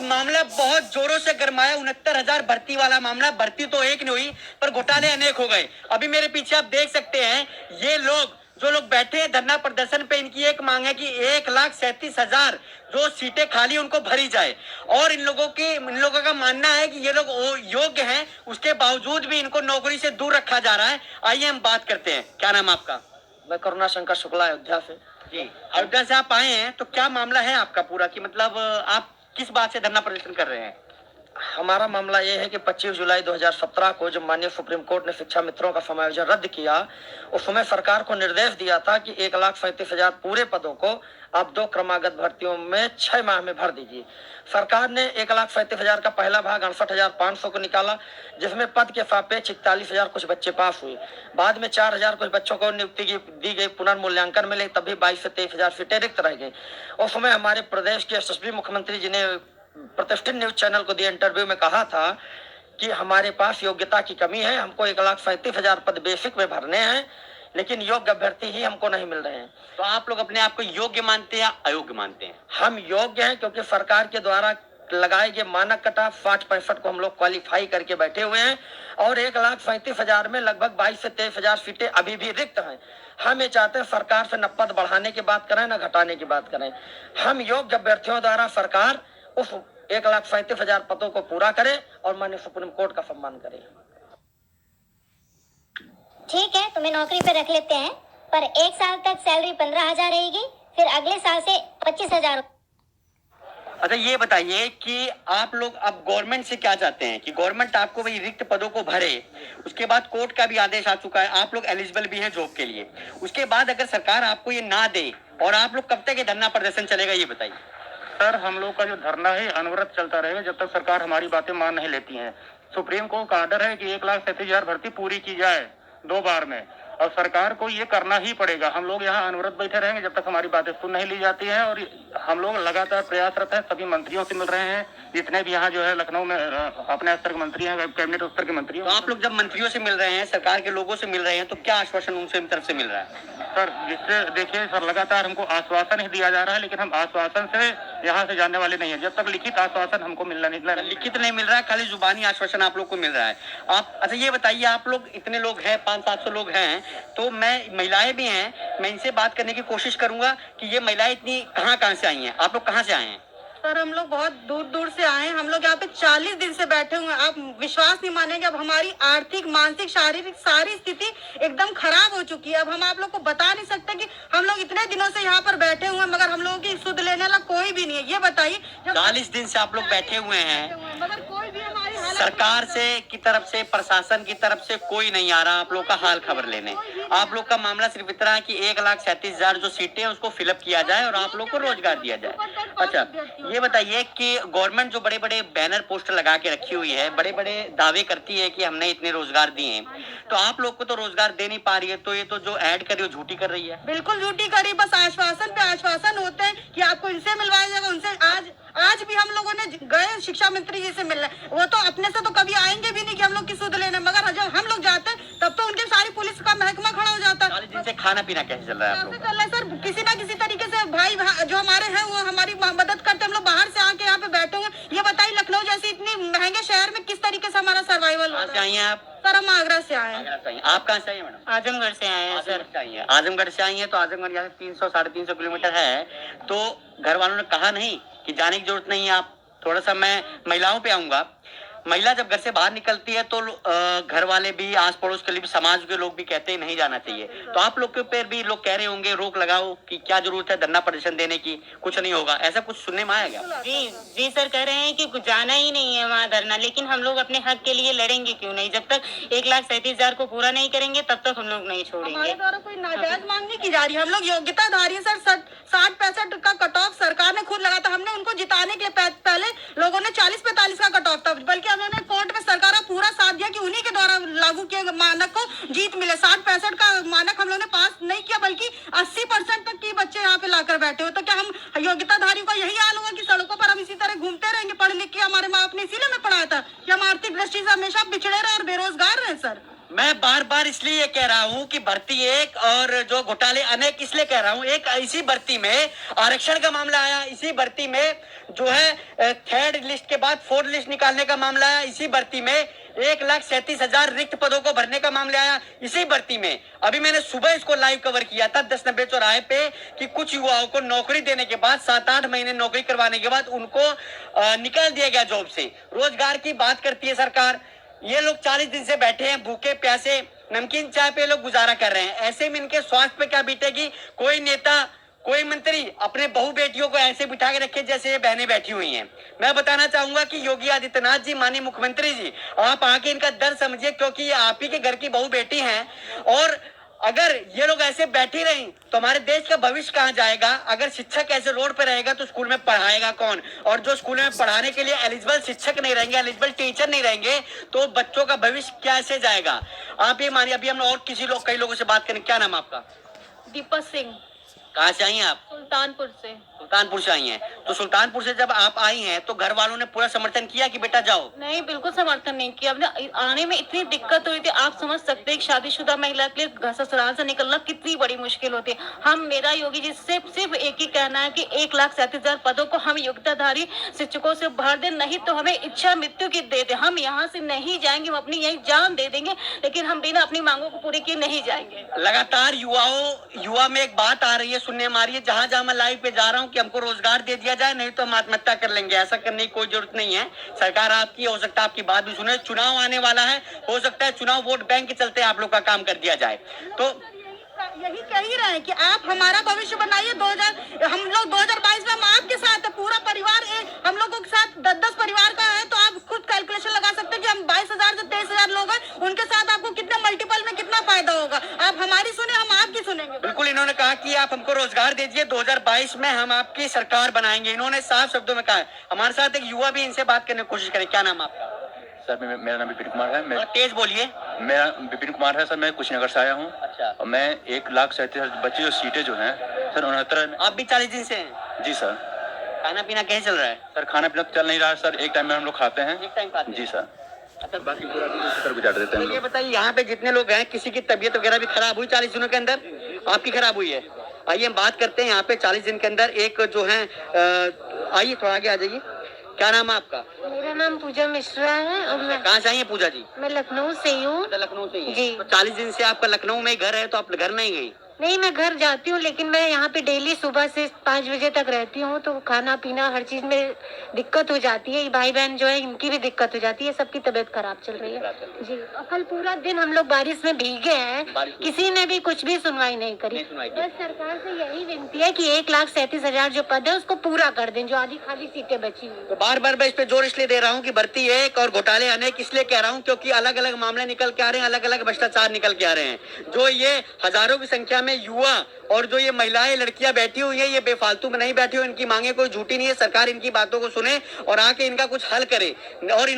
एक मामला बहुत जोरों से गरमाया, 69,000 भर्ती वाला मामला। भर्ती तो एक नहीं हुई पर घोटाले अनेक हो गए। अभी मेरे पीछे आप देख सकते हैं, ये लोग जो लोग बैठे हैं धरना प्रदर्शन पे, इनकी एक मांग है कि 1,37,000 जो सीटें खाली उनको भरी जाए। और इन लोगों का मानना है कि ये लोग योग्य हैं, उसके बावजूद भी इनको नौकरी से दूर रखा जा रहा है। आइए हम बात करते हैं। क्या नाम आपका? मैं करुणा शंकर शुक्ला, अयोध्या से। जी, अयोध्या से आप आए हैं, तो क्या मामला है आपका पूरा, कि मतलब आप किस बात से धरना प्रदर्शन कर रहे हैं? हमारा मामला ये है कि 25 जुलाई 2017 को जब माननीय सुप्रीम कोर्ट ने शिक्षा मित्रों का समायोजन रद्द किया, उस समय सरकार को निर्देश दिया था कि 1,37,000 पूरे पदों को आप 2 क्रमागत भर्तियों में 6 माह में भर दीजिए। सरकार ने 1,37,000 का पहला भाग 68,500 को निकाला, जिसमें पद के सापेक्ष 41,000 कुछ बच्चे पास हुए। बाद में 4,000 कुछ बच्चों को नियुक्ति दी गई, पुनर्मूल्यांकन में, तब भी 22 से 23,000 सीटें रिक्त रह गई। उस समय हमारे प्रदेश के यशस्वी मुख्यमंत्री जी ने प्रतिष्ठित न्यूज चैनल को दिए इंटरव्यू में कहा था कि हमारे पास योग्यता की कमी है, हमको 1,37,000 पद बेसिक में भरने हैं, लेकिन योग्य अभ्यर्थी ही हमको नहीं मिल रहे हैं। तो आप लोग अपने आप को योग्य मानते हैं या अयोग्य मानते हैं? हम योग्य हैं, क्योंकि सरकार के द्वारा लगाए गए मानक कटाफ 60-65 को हम लोग क्वालिफाई करके बैठे हुए हैं, और 1,37,000 में लगभग 22 से 23,000 सीटें अभी भी रिक्त हैं। हम ये चाहते हैं सरकार से न पद बढ़ाने की बात करें, न घटाने की बात करें। हम योग्य अभ्यर्थियों द्वारा सरकार उस 1,37,000 पदों को पूरा करे और माननीय सुप्रीम कोर्ट का सम्मान करे। ठीक है, तुम्हें नौकरी पे रख लेते हैं, पर 1 साल तक सैलरी 15,000 रहेगी, फिर अगले साल से 25,000। अच्छा, ये बताइए कि आप लोग अब गवर्नमेंट से क्या चाहते हैं कि गवर्नमेंट आपको वही रिक्त पदों को भरे। उसके बाद कोर्ट का भी आदेश आ चुका है, आप लोग एलिजिबल भी हैं जॉब के लिए। उसके बाद अगर सरकार आपको ये ना दे, और आप लोग कब तक ये धरना प्रदर्शन चलेगा, ये बताइए। सर, हम लोग का जो धरना है अनवरत चलता रहेगा जब तक सरकार हमारी बातें मान नहीं लेती है। सुप्रीम कोर्ट का आर्डर है कि 1,37,000 भर्ती पूरी की जाए 2 बार में, और सरकार को ये करना ही पड़ेगा। हम लोग यहाँ अनवरत बैठे रहेंगे जब तक हमारी बातें सुन नहीं ली जाती हैं, और हम लोग लगातार प्रयासरत हैं। सभी मंत्रियों से मिल रहे हैं, जितने भी यहाँ जो है लखनऊ में अपने स्तर के मंत्री हैं, कैबिनेट स्तर के मंत्री हैं। तो आप लोग जब मंत्रियों से मिल रहे हैं, सरकार के लोगों से मिल रहे हैं, तो क्या आश्वासन उनसे तरफ से मिल रहा है? सर, जिससे देखिए सर, लगातार हमको आश्वासन ही दिया जा रहा है, लेकिन हम आश्वासन से यहाँ से जाने वाले नहीं है जब तक लिखित आश्वासन हमको मिलना नहीं। लिखित नहीं मिल रहा है, खाली जुबानी आश्वासन आप लोग को मिल रहा है। आप अच्छा ये बताइए, आप लोग इतने लोग हैं, 500-700 लोग हैं, तो मैं महिलाएं भी हैं, मैं इनसे बात करने की कोशिश करूंगा कि ये महिलाएं इतनी कहाँ से आई हैं, आप लोग कहाँ से आए हैं? सर, हम लोग बहुत दूर दूर से आए हैं। हम लोग यहाँ पे 40 दिन से बैठे हुए हैं। आप विश्वास नहीं मानेंगे, अब हमारी आर्थिक, मानसिक, शारीरिक सारी स्थिति एकदम खराब हो चुकी है। अब हम आप लोग को बता नहीं सकते कि हम लोग इतने दिनों से यहाँ पर बैठे हुए हैं, मगर हम लोगों की सुध लेने वाला कोई भी नहीं है। ये बताइए, 40 दिन से आप लोग बैठे हुए हैं, मगर कोई भी हमारी हालत सरकार से की तरफ से, प्रशासन की तरफ से कोई नहीं आ रहा आप लोग का हाल खबर लेने। आप लोग का मामला सिर्फ इतना है कि 1,37,000 जो सीटें हैं उसको फिलअप किया जाए और आप लोग को रोजगार दिया जाए। अच्छा, ये बताइए कि गवर्नमेंट जो बड़े बड़े बैनर पोस्टर लगा के रखी हुई है, बड़े बड़े दावे करती है कि हमने इतने रोजगार दिए हैं, तो आप लोग को तो रोजगार दे नहीं पा रही है, तो ये तो जो ऐड कर रही है झूठी कर रही है। बिल्कुल झूठी करी, बस आश्वासन पे आश्वासन होते हैं कि आपको इनसे मिलवाया जाएगा, उनसे। आज भी हम लोगों ने गए शिक्षा मंत्री जी से मिलने, वो तो अपने से तो कभी आएंगे भी नहीं कि हम लोग की सुध लेने, मगर जब हम लोग जाते हैं तब तो उनकी सारी पुलिस का महकमा खड़ा हो जाता है। 40 दिन से खाना पीना कैसे चल रहा है आप लोग? कैसे चल रहा है सर, किसी ना किसी तरीके से भाई जो हमारे हैं वो हमारी मदद करते। हम लोग बाहर से आके यहाँ पे बैठे हुए। ये बताइए, लखनऊ जैसे इतनी महंगे शहर में किस तरीके से हमारा सर्वाइवल हो रहा है? आप? सर, हम आगरा से आए हैं। आप कहाँ से आई हैं मैडम? आजमगढ़ से आए हैं सर। आजमगढ़ से आई हैं, तो आजमगढ़ यहाँ से 300-350 किलोमीटर है, तो घर वालों ने कहा नहीं कि जाने की जरूरत नहीं है? आप थोड़ा सा, मैं महिलाओं पे आऊंगा। महिला जब घर से बाहर निकलती है तो घर वाले भी, आस पड़ोस के लिए भी, समाज के लोग भी कहते हैं नहीं जाना चाहिए, तो आप लोग के ऊपर भी लोग कह रहे होंगे रोक लगाओ, कि क्या जरूरत है धरना प्रदर्शन देने की, कुछ नहीं होगा, ऐसा कुछ सुनने में आया क्या? जी सर, कह रहे हैं कि जाना ही नहीं है वहाँ धरना, लेकिन हम लोग अपने हक के लिए लड़ेंगे क्यों नहीं। जब तक 1,37,000 को पूरा नहीं करेंगे तब तक हम लोग नहीं छोड़ेंगे। हमारे द्वारा कोई नाजायज मांग नहीं की जा रही है। हम लोग योग्यताधारी है सर। 60-65 का कट ऑफ सरकार ने खुद लगाया था। हमने उनको जिताने के लिए पहले लोगों ने 40-45 का कट ऑफ था, बल्कि हमने कोर्ट में सरकार का पूरा साथ दिया कि उन्हीं के द्वारा लागू किए मानक को जीत मिले। 60-65 का मानक हम लोगों ने पास नहीं किया, बल्कि 80% तक के बच्चे यहाँ पे लाकर बैठे हो। तो क्या हम योग्यताधारियों का यही हाल होगा कि सड़कों पर हम इसी तरह घूमते रहेंगे? पढ़ लिख के हमारे माँ बाप ने इसीलिए में पढ़ाया था कि हम आर्थिक दृष्टि से हमेशा पिछड़े रहे और बेरोजगार रहे सर। मैं बार बार इसलिए ये कह रहा हूँ कि भर्ती एक और जो घोटाले अनेक इसलिए कह रहा हूँ। एक इसी भर्ती में आरक्षण का मामला आया, इसी भर्ती में जो है थर्ड लिस्ट के बाद फोर्थ लिस्ट निकालने का मामला आया, इसी भर्ती में 1,37,000 रिक्त पदों को भरने का मामला आया, इसी भर्ती में। अभी मैंने सुबह इसको लाइव कवर किया था 10:90 चौराहे पे कि कुछ युवाओं को नौकरी देने के बाद 7-8 महीने नौकरी करवाने के बाद उनको निकाल दिया गया जॉब से। रोजगार की बात करती है सरकार, ये लोग 40 दिन से बैठे हैं भूखे प्यासे, नमकीन चाय पे लोग गुजारा कर रहे हैं। ऐसे में इनके स्वास्थ्य पे क्या बीतेगी? कोई नेता, कोई मंत्री अपने बहू बेटियों को ऐसे बिठा के रखे जैसे ये बहनें बैठी हुई हैं। मैं बताना चाहूंगा कि योगी आदित्यनाथ जी, माननीय मुख्यमंत्री जी, आप आके इनका दर्द समझिए, क्योंकि ये आप ही के घर की बहू बेटी हैं। और अगर ये लोग ऐसे बैठी रही तो हमारे देश का भविष्य कहाँ जाएगा? अगर शिक्षक ऐसे रोड पे रहेगा तो स्कूल में पढ़ाएगा कौन? और जो स्कूल में पढ़ाने के लिए एलिजिबल शिक्षक नहीं रहेंगे, एलिजिबल टीचर नहीं रहेंगे, तो बच्चों का भविष्य कैसे जाएगा? आप ये मानिए, अभी हम और कई लोगों से बात करें। क्या नाम आपका? दीपक सिंह, कहाँ से आई हैं आप? सुल्तानपुर से। सुल्तानपुर से आई हैं। तो सुल्तानपुर से जब आप आई हैं तो घर वालों ने पूरा समर्थन किया कि बेटा जाओ? नहीं, बिल्कुल समर्थन नहीं किया। अपने आने में इतनी दिक्कत हुई थी, आप समझ सकते हैं एक शादीशुदा महिला के लिए घर ससुराल से निकलना कितनी बड़ी मुश्किल होती है। मेरा योगी जी से सिर्फ एक ही कहना है कि 1,37,000 पदों को हम योग्यताधारी शिक्षकों से भर दें, नहीं तो हमें इच्छा मृत्यु की दे दे। हम यहाँ से नहीं जाएंगे, हम अपनी यही जान दे देंगे, लेकिन हम बिना अपनी मांगों को पूरी किए नहीं जाएंगे। लगातार युवा में एक बात आ रही है, सुनने में आ रही है, जहां जहां मैं लाइव पे जा रहा हूं कि हमको रोजगार दे दिया जाए, नहीं तो हम आत्महत्या कर लेंगे। ऐसा करने की कोई जरूरत नहीं है। सरकार आपकी, हो सकता है आपकी बात भी सुने। चुनाव आने वाला है, हो सकता है चुनाव वोट बैंक के चलते आप लोग का काम कर दिया जाए। तो यही कह ही रहे हैं कि आप हमारा भविष्य बनाइए। हम लोग 2022 में हम आपके साथ है, पूरा परिवार हम लोगों के साथ 10-10 परिवार का है। तो आप खुद कैलकुलेशन लगा सकते हैं कि हम 22,000 से 23,000 लोग हैं, उनके साथ आपको कितने मल्टीपल में कितना फायदा होगा। आप हमारी सुने, हम आपकी सुनेंगे। बिल्कुल, इन्होंने कहा कि आप हमको रोजगार दीजिए, 2022 में हम आपकी सरकार बनाएंगे। इन्होंने साफ शब्दों में कहा है। हमारे साथ एक युवा भी, इनसे बात करने की कोशिश करें। क्या नाम आपका? सर मेरा नाम विपिन कुमार है। मैं तेज बोलिए। मेरा विपिन कुमार है सर। मैं कुशीनगर से आया हूँ। अच्छा। और मैं 1,37,000 बच्चे जो सीटें जो हैं सर 69। आप भी 40 दिन से हैं? जी सर। खाना पीना कैसे चल रहा है? सर खाना पीना तो चल नहीं रहा है सर, एक टाइम में हम लोग खाते हैं। एक टाइम खाते हैं? जी सर। अच्छा, बाकी पूरा दिन उसी तरह गुजार देते हैं हम तो ये लोग। बताइए, यहाँ पे जितने लोग हैं, किसी की तबीयत वगैरह भी खराब हुई 40 दिनों के अंदर? आपकी खराब हुई है? आइए हम बात करते हैं। यहाँ पे 40 दिन के अंदर एक जो है, आइए थोड़ा आगे आ जाइए। क्या नाम है आपका? मेरा नाम पूजा मिश्रा है और मैं कहाँ से आई है पूजा जी? लखनऊ से ही हूँ। लखनऊ से ही? जी। तो 40 दिन से आपका लखनऊ में ही घर है, तो आप घर नहीं गई? नहीं, मैं घर जाती हूँ, लेकिन मैं यहाँ पे डेली सुबह से 5 बजे तक रहती हूँ। तो खाना पीना हर चीज में दिक्कत हो जाती है। भाई बहन जो है, इनकी भी दिक्कत हो जाती है। सबकी तबीयत खराब चल रही है जी। कल पूरा दिन हम लोग बारिश में भीगे हैं, किसी ने भी कुछ भी सुनवाई नहीं करी। बस सरकार से यही विनती है कि 1,37,000 जो पद है उसको पूरा कर दें, जो आधी खाली सीटें बची हुई। तो बार बार मैं इस पे जोर इसलिए दे रहा हूँ कि भर्ती एक और घोटाले अनेक इसलिए कह रहा हूँ क्योंकि अलग अलग मामले निकल के आ रहे हैं, अलग अलग भ्रष्टाचार निकल के आ रहे हैं। जो ये हजारों की संख्या में युवा और जो ये महिलाएं, लड़कियां बैठी हुई है, ये बेफालतू में नहीं बैठी हुई। इनकी मांगे कोई झूठी नहीं है। सरकार इनकी बातों को सुने और आके इनका कुछ हल करे। और इन्होंने